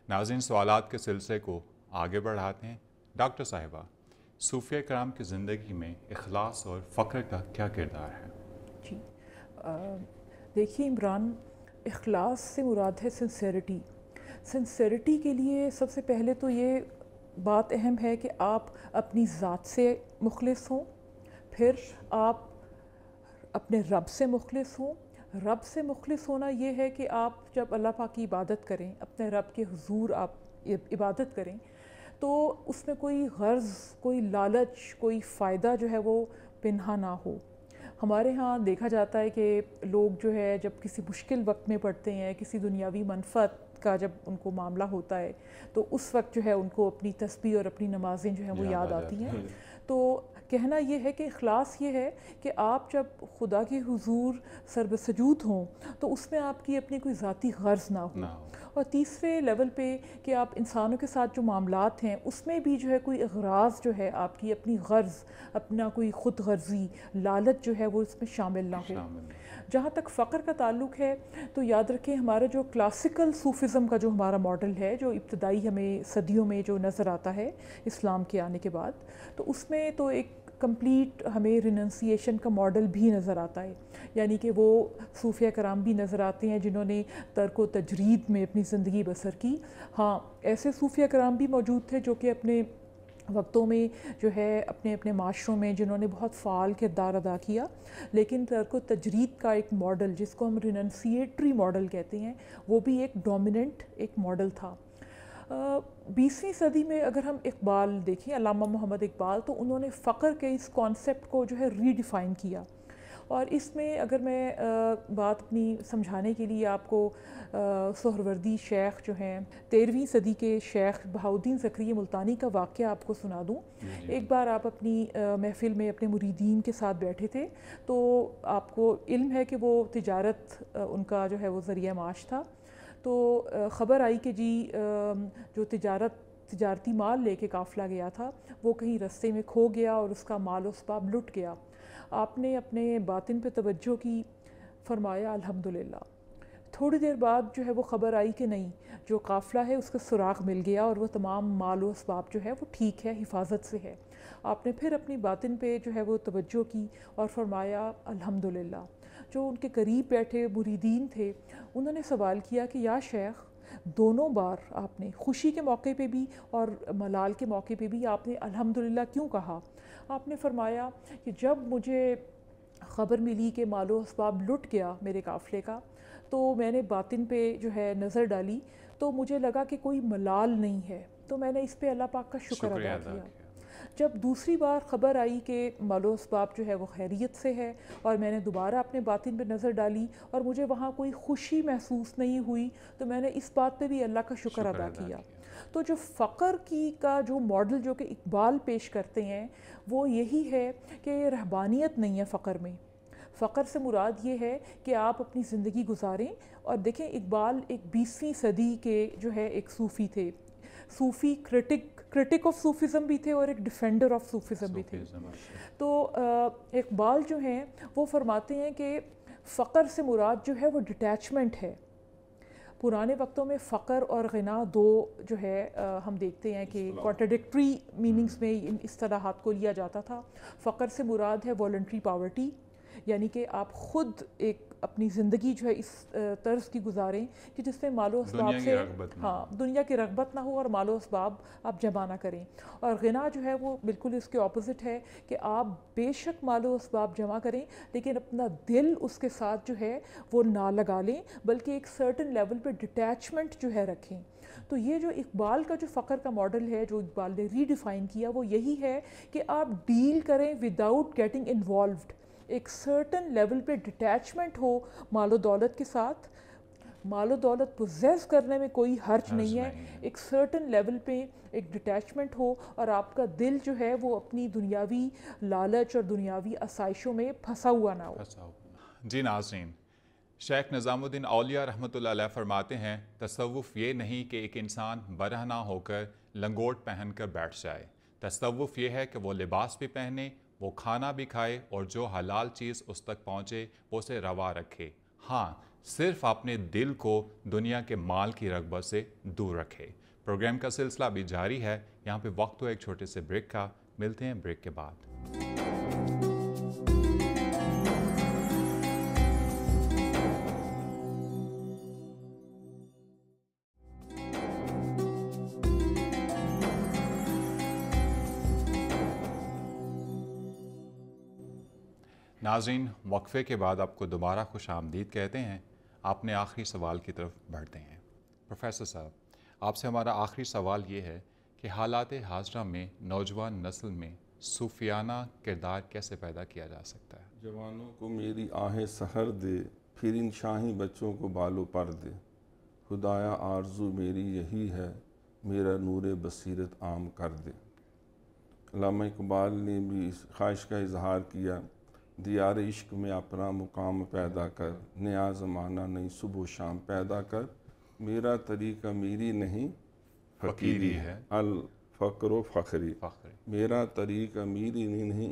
ناظرین، سوالات کے سلسلے کو آگے بڑھاتے ہیں. ڈاکٹر صاحبہ، صوفیہ کرام کی زندگی میں اخلاص اور فقر کا کیا کردار ہے؟ جی دیکھیے عمران، اخلاص سے مراد ہے سنسیریٹی. سنسیریٹی کے لیے سب سے پہلے تو یہ بات اہم ہے کہ آپ اپنی ذات سے مخلص ہوں، پھر آپ اپنے رب سے مخلص ہوں. رب سے مخلص ہونا یہ ہے کہ آپ جب اللہ پاک کی عبادت کریں، اپنے رب کے حضور آپ عبادت کریں، تو اس میں کوئی غرض، کوئی لالچ، کوئی فائدہ جو ہے وہ پنہا نہ ہو. ہمارے ہاں دیکھا جاتا ہے کہ لوگ جو ہے جب کسی مشکل وقت میں پڑتے ہیں، کسی دنیاوی منفعت کا جب ان کو معاملہ ہوتا ہے، تو اس وقت جو ہے ان کو اپنی تسبیح اور اپنی نمازیں جو ہیں وہ یاد آتی ہیں. تو کہنا یہ ہے کہ اخلاص یہ ہے کہ آپ جب خدا کے حضور سر بسجود ہوں تو اس میں آپ کی اپنی کوئی ذاتی غرض نہ ہو. اور تیسرے لیول پہ کہ آپ انسانوں کے ساتھ جو معاملات ہیں اس میں بھی جو ہے کوئی اغراض جو ہے آپ کی اپنی غرض، اپنا کوئی خود غرضی، لالچ جو ہے وہ اس میں شامل نہ ہو. جہاں تک فقر کا تعلق ہے تو یاد رکھیں ہمارا جو کلاسیکل صوفزم کا جو ہمارا ماڈل ہے، جو ابتدائی ہمیں صدیوں میں جو نظر آتا ہے اسلام کے آنے کے بعد، تو اس میں تو ایک کمپلیٹ ہمیں ریننسیشن کا ماڈل بھی نظر آتا ہے. یعنی کہ وہ صوفیہ کرام بھی نظر آتے ہیں جنہوں نے ترک و تجرید میں اپنی زندگی بسر کی. ہاں، ایسے صوفیہ کرام بھی موجود تھے جو کہ اپنے وقتوں میں جو ہے اپنے اپنے معاشروں میں جنہوں نے بہت فعال کردار ادا کیا، لیکن ترک و تجرید کا ایک ماڈل جس کو ہم ریننسیٹری ماڈل کہتے ہیں وہ بھی ایک ڈومیننٹ ایک ماڈل تھا. 20ویں صدی میں اگر ہم اقبال دیکھیں، علامہ محمد اقبال، تو انہوں نے فقر کے اس کانسیپٹ کو جو ہے ری ڈیفائن کیا. اور اس میں اگر میں بات اپنی سمجھانے کے لیے آپ کو سہروردی شیخ جو ہیں 13ویں صدی کے شیخ بہاؤالدین زکریا ملتانی کا واقعہ آپ کو سنا دوں. ایک بار آپ اپنی محفل میں اپنے مریدین کے ساتھ بیٹھے تھے، تو آپ کو علم ہے کہ وہ تجارت ان کا جو ہے وہ ذریعہ معاش تھا. تو خبر آئی کہ جی جو تجارتی مال لے کے قافلہ گیا تھا وہ کہیں رستے میں کھو گیا اور اس کا مال و اسباب لٹ گیا. آپ نے اپنے باطن پہ توجہ کی، فرمایا الحمدللہ. تھوڑی دیر بعد جو ہے وہ خبر آئی کہ نہیں، جو قافلہ ہے اس کا سراغ مل گیا اور وہ تمام مال و اسباب جو ہے وہ ٹھیک ہے، حفاظت سے ہے. آپ نے پھر اپنی باطن پہ جو ہے وہ توجہ کی اور فرمایا الحمدللہ. جو ان کے قریب بیٹھے مریدین تھے انہوں نے سوال کیا کہ یا شیخ، دونوں بار آپ نے خوشی کے موقع پہ بھی اور ملال کے موقع پہ بھی آپ نے الحمدللہ کیوں کہا؟ آپ نے فرمایا کہ جب مجھے خبر ملی کہ مال و اسباب لٹ گیا میرے قافلے کا، تو میں نے باطن پہ جو ہے نظر ڈالی تو مجھے لگا کہ کوئی ملال نہیں ہے، تو میں نے اس پہ اللہ پاک کا شکر ادا کیا. جب دوسری بار خبر آئی کہ مال و اسباب جو ہے وہ خیریت سے ہے اور میں نے دوبارہ اپنے باطن پہ نظر ڈالی اور مجھے وہاں کوئی خوشی محسوس نہیں ہوئی، تو میں نے اس بات پہ بھی اللہ کا شکر ادا کیا. تو جو فقر کا جو ماڈل جو کہ اقبال پیش کرتے ہیں وہ یہی ہے کہ رہبانیت نہیں ہے فقر میں. فقر سے مراد یہ ہے کہ آپ اپنی زندگی گزاریں. اور دیکھیں اقبال ایک 20ویں صدی کے جو ہے ایک صوفی تھے، صوفی کرٹک آف صوفزم بھی تھے اور ایک ڈیفینڈر آف صوفزم بھی تھے. تو اقبال جو ہیں وہ فرماتے ہیں کہ فقر سے مراد جو ہے وہ ڈٹیچمنٹ ہے. پرانے وقتوں میں فقر اور غنا دو جو ہے ہم دیکھتے ہیں کہ کانٹراڈکٹری میننگز میں ان اصطلاحات کو لیا جاتا تھا. فقر سے مراد ہے والنٹری پاورٹی، یعنی کہ آپ خود ایک اپنی زندگی جو ہے اس طرز کی گزاریں کہ جس میں مال و اسباب سے دنیا کی رغبت نہ ہو اور مال و اسباب آپ جمع نہ کریں. اور غنا جو ہے وہ بالکل اس کے اپوزٹ ہے کہ آپ بے شک مال و اسباب جمع کریں لیکن اپنا دل اس کے ساتھ جو ہے وہ نہ لگا لیں، بلکہ ایک سرٹن لیول پہ ڈٹیچمنٹ جو ہے رکھیں. تو یہ جو اقبال کا جو فقر کا ماڈل ہے جو اقبال نے ری ڈیفائن کیا وہ یہی ہے کہ آپ ڈیل کریں وداؤٹ گیٹنگ انوالوڈ. ایک سرٹن لیول پہ ڈٹیچمنٹ ہو مال و دولت کے ساتھ. مال و دولت پوزیس کرنے میں کوئی حرج نہیں ہے، ایک سرٹن لیول پہ ایک ڈٹیچمنٹ ہو اور آپ کا دل جو ہے وہ اپنی دنیاوی لالچ اور دنیاوی آسائشوں میں پھنسا ہوا نہ ہو. جی ناظرین، شیخ نظام الدین اولیاء رحمۃ اللہ علیہ فرماتے ہیں تصوف یہ نہیں کہ ایک انسان برہنہ ہو کر لنگوٹ پہن کر بیٹھ جائے، تصوف یہ ہے کہ وہ لباس بھی پہنے، وہ کھانا بھی کھائے اور جو حلال چیز اس تک پہنچے وہ اسے روا رکھے، ہاں صرف اپنے دل کو دنیا کے مال کی رغبت سے دور رکھے۔ پروگرام کا سلسلہ بھی جاری ہے، یہاں پہ وقت ہو ایک چھوٹے سے بریک کا، ملتے ہیں بریک کے بعد۔ ناظرین، وقفے کے بعد آپ کو دوبارہ خوش آمدید کہتے ہیں۔ اپنے آخری سوال کی طرف بڑھتے ہیں۔ پروفیسر صاحب، آپ سے ہمارا آخری سوال یہ ہے کہ حالات حاضرہ میں نوجوان نسل میں صوفیانہ کردار کیسے پیدا کیا جا سکتا ہے؟ جوانوں کو میری آہیں سحر دے، پھر ان شاہی بچوں کو بالو پر دے، خدایا آرزو میری یہی ہے، میرا نور بصیرت عام کر دے۔ علامہ اقبال نے بھی اس خواہش کا اظہار کیا، دیار عشق میں اپنا مقام پیدا کر، نیا زمانہ نہیں صبح و شام پیدا کر، میرا طریق امیری نہیں فقیری ہے، الفقر و فخری، میرا طریق امیری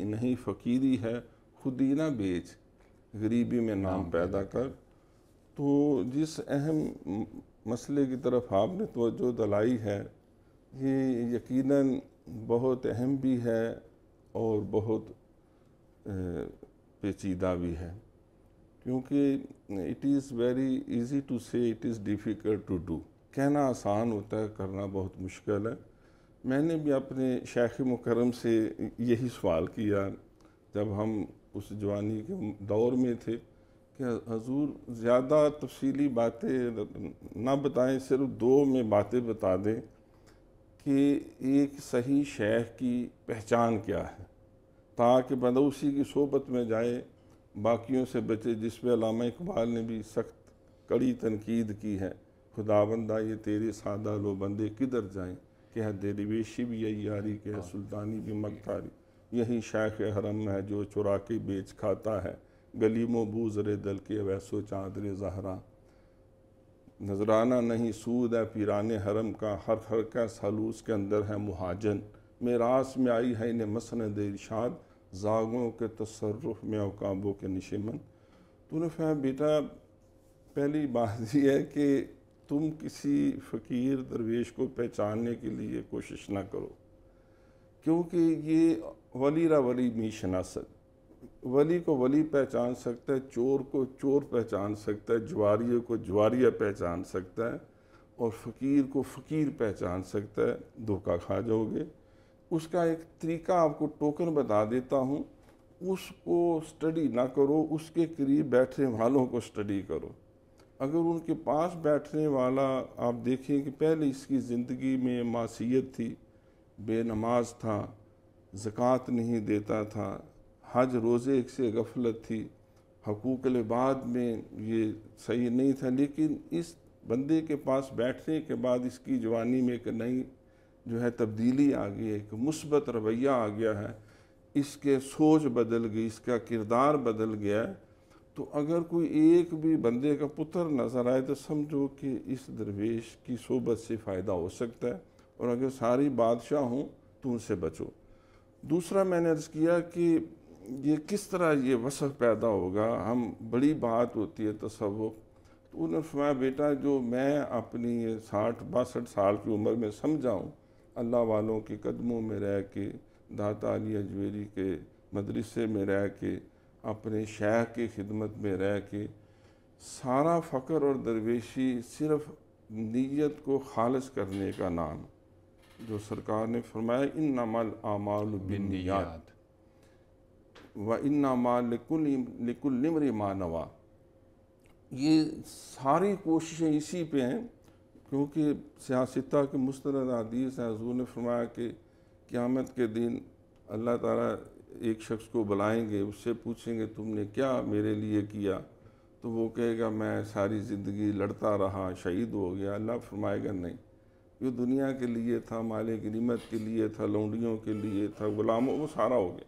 نہیں فقیری ہے، خود ہی نہ بیچ، غریبی میں نام پیدا کر۔ تو جس اہم مسئلے کی طرف آپ نے توجہ دلائی ہے، یہ یقیناً بہت اہم بھی ہے اور بہت پیچیدہ بھی ہے، کیونکہ it is very easy to say, it is difficult to do. کہنا آسان ہوتا ہے، کرنا بہت مشکل ہے۔ میں نے بھی اپنے شیخ مکرم سے یہی سوال کیا جب ہم اس جوانی کے دور میں تھے کہ حضور زیادہ تفصیلی باتیں نہ بتائیں، صرف دو میں باتیں بتا دیں کہ ایک صحیح شیخ کی پہچان کیا ہے، تاکہ بندہ اسی کی صحبت میں جائے، باقیوں سے بچے، جس پہ علامہ اقبال نے بھی سخت کڑی تنقید کی ہے، خدا بندہ یہ تیرے سادہ لو بندے کدھر جائیں، کہ ہے درویشی بھی یہی یاری، کہ ہے سلطانی بھی مکتاری، یہی شیخ حرم ہے جو چرا کے بیچ کھاتا ہے، گلیم و بوزر دل کے ویسو چادر زہرا، نذرانہ نہیں سود ہے پیران حرم کا، ہر کا سلوس کے اندر ہے مہاجن، میراث میں آئی ہے انہیں مسند ارشاد، زاغوں کے تصرف میں عقابوں کے نشمن۔ تو نے فرمایا بیٹا پہلی بات یہ ہے کہ تم کسی فقیر درویش کو پہچاننے کے لیے کوشش نہ کرو، کیونکہ یہ ولی را ولی می شناسد، ولی کو ولی پہچان سکتا ہے، چور کو چور پہچان سکتا ہے، جواریے کو جواریہ پہچان سکتا ہے، اور فقیر کو فقیر پہچان سکتا ہے، دھوکہ کھا جاؤ گے۔ اس کا ایک طریقہ آپ کو ٹوکن بتا دیتا ہوں، اس کو سٹڈی نہ کرو، اس کے قریب بیٹھنے والوں کو سٹڈی کرو۔ اگر ان کے پاس بیٹھنے والا آپ دیکھیں کہ پہلے اس کی زندگی میں معصیت تھی، بے نماز تھا، زکوٰۃ نہیں دیتا تھا، حج روزے سے غفلت تھی، حقوق العباد میں یہ صحیح نہیں تھا، لیکن اس بندے کے پاس بیٹھنے کے بعد اس کی جوانی میں ایک نئی جو ہے تبدیلی آ گئی ہے، ایک مثبت رویہ آ گیا ہے، اس کے سوچ بدل گئی، اس کا کردار بدل گیا ہے۔ تو اگر کوئی ایک بھی بندے کا پتر نظر آئے تو سمجھو کہ اس درویش کی صحبت سے فائدہ ہو سکتا ہے، اور اگر ساری بادشاہ ہوں تو ان سے بچو۔ دوسرا میں نے عرض کیا کہ یہ کس طرح یہ وصف پیدا ہوگا، ہم بڑی بات ہوتی ہے تصوف، تو انہوں نے فرمایا بیٹا جو میں اپنی 60-62 سال کی عمر میں سمجھا ہوں، اللہ والوں کے قدموں میں رہ کے، داتا علی اجویری کے مدرسے میں رہ کے، اپنے شیخ کی خدمت میں رہ کے، سارا فقر اور درویشی صرف نیت کو خالص کرنے کا نام، جو سرکار نے فرمایا انما الاعمال بالنیات وانما لکل امرئ ما نویٰ، یہ ساری کوششیں اسی پہ ہیں، کیونکہ سیاستہ کے مستند حدیث ہیں، حضور نے فرمایا کہ قیامت کے دن اللہ تعالیٰ ایک شخص کو بلائیں گے، اس سے پوچھیں گے تم نے کیا میرے لیے کیا، تو وہ کہے گا میں ساری زندگی لڑتا رہا، شہید ہو گیا۔ اللہ فرمائے گا نہیں، یہ دنیا کے لیے تھا، مال غنیمت کے لیے تھا، لونڈیوں کے لیے تھا، غلاموں، وہ سارا ہو گیا۔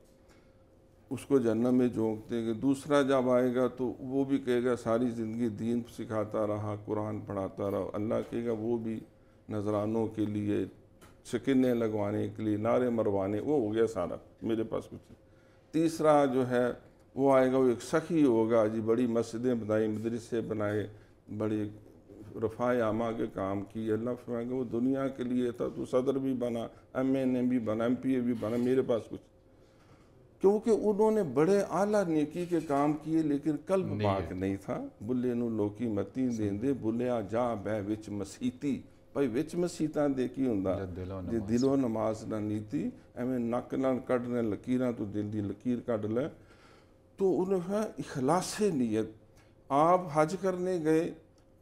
اس کو جہنم میں جھونک دیں گے. دوسرا جب آئے گا تو وہ بھی کہے گا ساری زندگی دین سکھاتا رہا, قرآن پڑھاتا رہا. اللہ کہے گا وہ بھی نذرانوں کے لیے, چکنے لگوانے کے لیے, نعرے مروانے, وہ ہو گیا سارا, میرے پاس کچھ نہیں. تیسرا جو ہے وہ آئے گا, وہ ایک سخی ہوگا جی, بڑی مسجدیں بنائی, مدرسے بنائے, بڑی رفاع عامہ کے کام کی. اللہ فرمائے گا وہ دنیا کے لیے تھا, تو صدر بھی بنا, MNA بھی بنا, MPA بھی بنا, میرے پاس کچھ. کیونکہ انہوں نے بڑے اعلیٰ نیکی کے کام کیے لیکن قلب پاک نہیں تھا. بلے نو لوکی متی دیندے, بلیا جا بہ وچ مسیتی. بھائی وچ مسیتاں دے کی ہوندا جے دلوں نماز نہ نیتی, ایویں نک نال کڈنے لکیراں تو دل دی لکیر کڈ لے. تو انہوں نے اخلاص نیت. آپ حج کرنے گئے,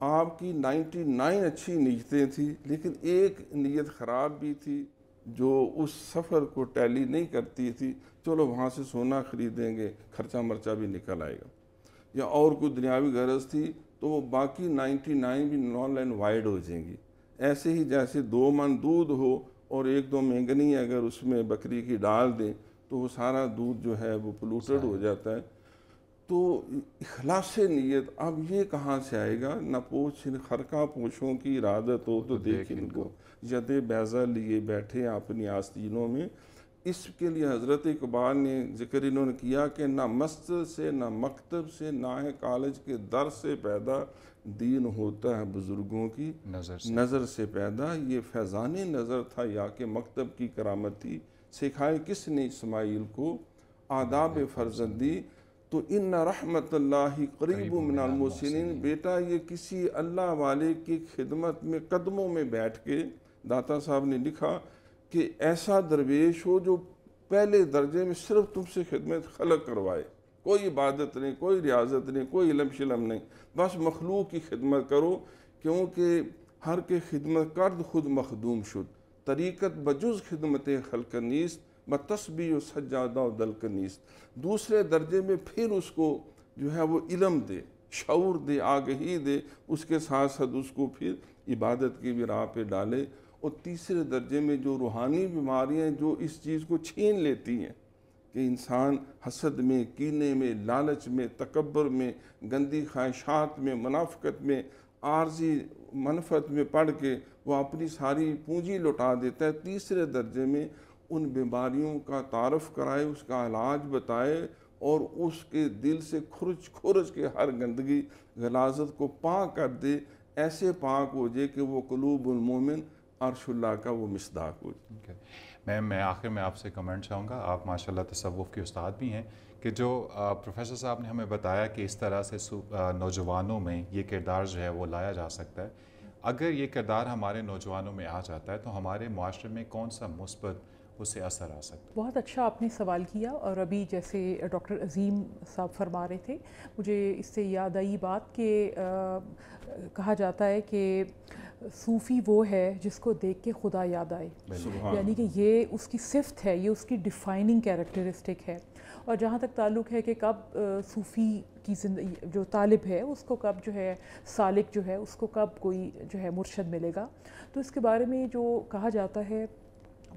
آپ کی 99 اچھی نیتیں تھیں لیکن ایک نیت خراب بھی تھی جو اس سفر کو ٹیلی نہیں کرتی تھی. چلو وہاں سے سونا خریدیں گے, خرچہ مرچہ بھی نکل آئے گا. یا اور کوئی دنیاوی غرض تھی تو وہ باقی 99 بھی نال اینڈ وائڈ ہو جائیں گی. ایسے ہی جیسے 2 من دودھ ہو اور 1-2 مینگنی اگر اس میں بکری کی ڈال دیں تو وہ سارا دودھ جو ہے وہ پولوٹڈ ہو جاتا ہے. تو اخلاص نیت اب یہ کہاں سے آئے گا؟ نہ پوچھ خرقہ پوشوں کی ارادت ہو تو دیکھ ان کو, ید بیضہ لیے بیٹھے اپنی آستینوں میں. اس کے لیے حضرت اقبال نے ذکر انہوں نے کیا کہ نہ مسجد سے, نہ مکتب سے, نہ ہے کالج کے در سے پیدا, دین ہوتا ہے بزرگوں کی نظر سے پیدا. یہ فیضان نظر تھا یا کہ مکتب کی کرامت تھی. سکھائے کس نے اسماعیل کو آداب فرزندی, تو ان رحمت اللہ قریب من المحسنین. بیٹا یہ کسی اللہ والے کی خدمت میں قدموں میں بیٹھ کے, داتا صاحب نے لکھا کہ ایسا درویش ہو جو پہلے درجے میں صرف تم سے خدمت خلق کروائے, کوئی عبادت نہیں, کوئی ریاضت نہیں, کوئی علم شلم نہیں, بس مخلوق کی خدمت کرو. کیونکہ ہر کے خدمت کرد خود مخدوم شد, طریقت بجز خدمت خلق نیست, بتسبیح و سجادہ و دلک نیست. دوسرے درجے میں پھر اس کو جو ہے وہ علم دے, شعور دے, آگہی دے, اس کے ساتھ ساتھ اس کو پھر عبادت کی بھی راہ پہ ڈالے. اور تیسرے درجے میں جو روحانی بیماریاں جو اس چیز کو چھین لیتی ہیں کہ انسان حسد میں, کینے میں, لالچ میں, تکبر میں, گندی خواہشات میں, منافقت میں, عارضی منفعت میں پڑھ کے وہ اپنی ساری پونجی لوٹا دیتا ہے. تیسرے درجے میں ان بیماریوں کا تعارف کرائے, اس کا علاج بتائے اور اس کے دل سے کھرچ کے ہر گندگی غلاظت کو پاک کر دے. ایسے پاک ہو جائے کہ وہ قلوب المومن عرش اللہ کا وہ مصداق ہو. میں آخر میں آپ سے کمنٹ چاہوں گا. آپ ماشاءاللہ تصوف کے استاد بھی ہیں کہ جو پروفیسر صاحب نے ہمیں بتایا کہ اس طرح سے نوجوانوں میں یہ کردار جو ہے وہ لایا جا سکتا ہے. اگر یہ کردار ہمارے نوجوانوں میں آ جاتا ہے تو ہمارے معاشرے میں کون سا مثبت اس سے اثر آ سکتا ہے؟ بہت اچھا آپ نے سوال کیا. اور ابھی جیسے ڈاکٹر عظیم صاحب فرما رہے تھے, مجھے اس سے یاد آئی بات کہ کہا جاتا ہے کہ صوفی وہ ہے جس کو دیکھ کے خدا یاد آئے. یعنی کہ یہ اس کی صفت ہے, یہ اس کی ڈیفائننگ کیریکٹرسٹک ہے. اور جہاں تک تعلق ہے کہ کب صوفی کی زندگی جو طالب ہے اس کو کب جو ہے سالک جو ہے اس کو کب کوئی جو ہے مرشد ملے گا, تو اس کے بارے میں جو کہا جاتا ہے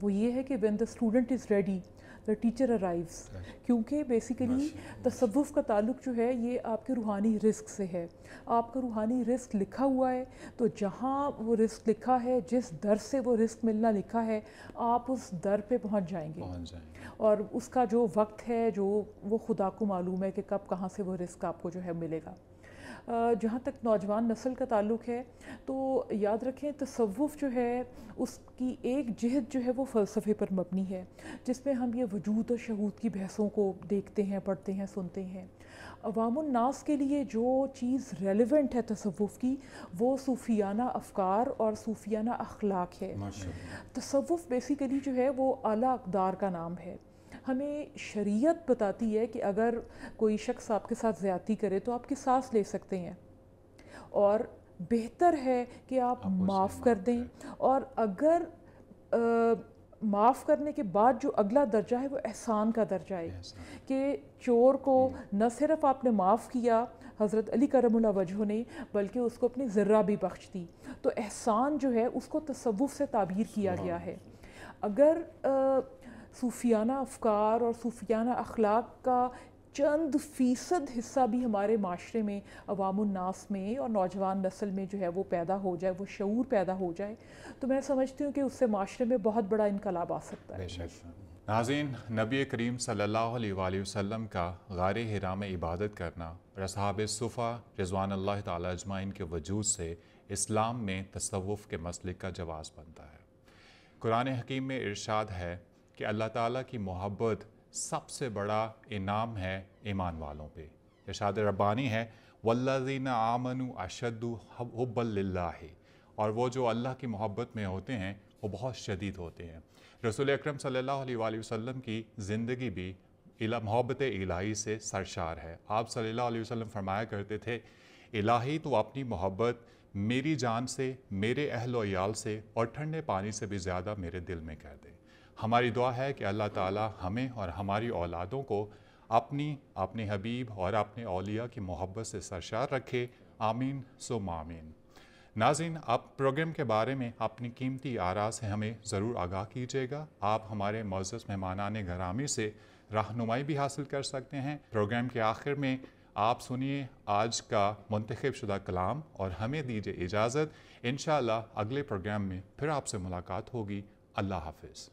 وہ یہ ہے کہ when the student is ready the teacher arrives. کیونکہ بیسیکلی تصوف کا تعلق جو ہے یہ آپ کے روحانی رزق سے ہے. آپ کا روحانی رزق لکھا ہوا ہے تو جہاں وہ رزق لکھا ہے, جس در سے وہ رزق ملنا لکھا ہے, آپ اس در پہ پہنچ جائیں گے. اور اس کا جو وقت ہے جو وہ خدا کو معلوم ہے کہ کب کہاں سے وہ رزق آپ کو جو ہے ملے گا. جہاں تک نوجوان نسل کا تعلق ہے تو یاد رکھیں تصوف جو ہے اس کی ایک جہت جو ہے وہ فلسفے پر مبنی ہے, جس میں ہم یہ وجود و شہود کی بحثوں کو دیکھتے ہیں, پڑھتے ہیں, سنتے ہیں. عوام الناس کے لیے جو چیز ریلیونٹ ہے تصوف کی وہ صوفیانہ افکار اور صوفیانہ اخلاق ہے. تصوف بیسیکلی جو ہے وہ اعلیٰ اقدار کا نام ہے. ہمیں شریعت بتاتی ہے کہ اگر کوئی شخص آپ کے ساتھ زیادتی کرے تو آپ کی سانس لے سکتے ہیں, اور بہتر ہے کہ آپ معاف کر دیں. اور اگر معاف کرنے کے بعد جو اگلا درجہ ہے وہ احسان کا درجہ ہے کہ چور کو نہ صرف آپ نے معاف کیا حضرت علی کرم اللہ وجہہ نے, بلکہ اس کو اپنی ذرہ بھی بخش دی. تو احسان جو ہے اس کو تصوف سے تعبیر کیا گیا ہے. اگر صوفیانہ افکار اور صوفیانہ اخلاق کا چند فیصد حصہ بھی ہمارے معاشرے میں، عوام الناس میں اور نوجوان نسل میں جو ہے وہ پیدا ہو جائے، وہ شعور پیدا ہو جائے، تو میں سمجھتی ہوں کہ اس سے معاشرے میں بہت بڑا انقلاب آ سکتا ہے۔ بے شک۔ ناظرین، نبی کریم صلی اللہ علیہ وآلہ وسلم کا غار حرا میں عبادت کرنا اور اصحاب صفا رضوان اللہ تعالی اجمعین کے وجود سے اسلام میں تصوف کے مسلک کا جواز بنتا ہے۔ قرآن حکیم میں ارشاد ہے کہ اللہ تعالیٰ کی محبت سب سے بڑا انعام ہے ایمان والوں پہ۔ ارشاد ربانی ہے والذین آمنوا اشد حبا للہ، اور وہ جو اللہ کی محبت میں ہوتے ہیں وہ بہت شدید ہوتے ہیں۔ رسول اکرم صلی اللہ علیہ وآلہ وسلم کی زندگی بھی محبت الہی سے سرشار ہے۔ آپ صلی اللہ علیہ وسلم فرمایا کرتے تھے الہی تو اپنی محبت میری جان سے، میرے اہل و عیال سے اور ٹھنڈے پانی سے بھی زیادہ میرے دل میں کر دے۔ ہماری دعا ہے کہ اللہ تعالی ہمیں اور ہماری اولادوں کو اپنی حبیب اور اپنے اولیاء کی محبت سے سرشار رکھے، آمین ثم آمین۔ ناظرین، آپ پروگرام کے بارے میں اپنی قیمتی آراء سے ہمیں ضرور آگاہ کیجیے گا۔ آپ ہمارے معزز مہمانان گرامی سے رہنمائی بھی حاصل کر سکتے ہیں۔ پروگرام کے آخر میں آپ سنیے آج کا منتخب شدہ کلام اور ہمیں دیجیے اجازت۔ انشاءاللہ اگلے پروگرام میں پھر آپ سے ملاقات ہوگی۔ اللہ حافظ۔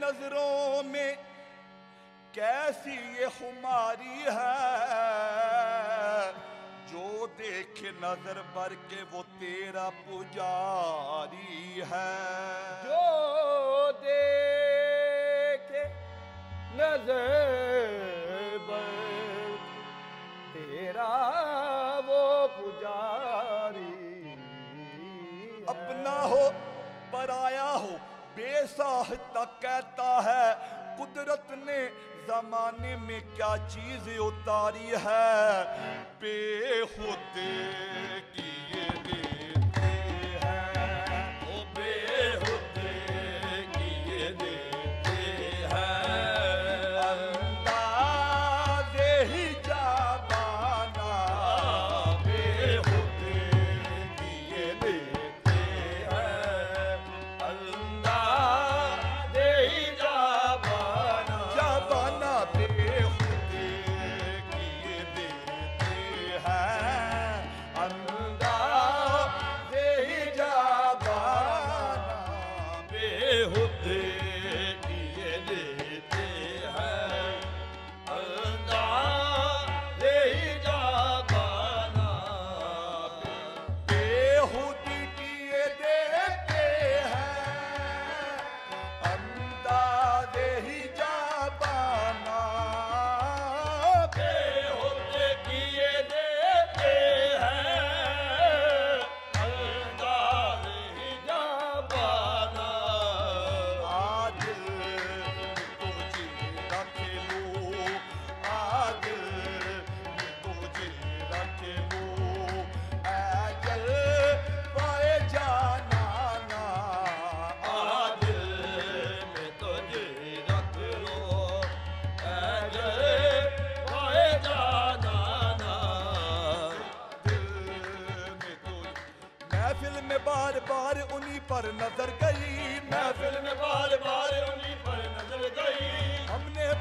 نظروں میں کیسی یہ خماری ہے، جو دیکھے نظر بھر کے وہ تیرا پجاری ہے، جو دیکھے نظر بھر تیرا وہ پجاری، اپنا ہو پرایا ہو بے ساختہ کہتا ہے، قدرت نے زمانے میں کیا چیز اتاری ہے، بے خود کیے دیتے ہیں، وہ بے خود کیے دیتے ہیں، انداز ہی جابانا بے خود کیے دیتے ہیں، انداز ہی جابانا جابانا بے خود کیے دیتے ہیں، انداز ہی جابانا بے خود کیے دیتے ہیں، انداز ہی جابانا بے خود کیے دیتے ہیں، انداز ہی جابانا بے خود کیے دیتے ہیں، انداز ہی جابانا، آج تجھے رکھ لوں، آج تجھے رکھ لوں، اے جلوہ جانانا، آج میں تجھے رکھ لوں، اے جلوہ جانانا، دل میں تجھے محفل میں بار بار انہی پر نظر گئی، محفل میں بار بار انہی پر نظر گئی، ہم نے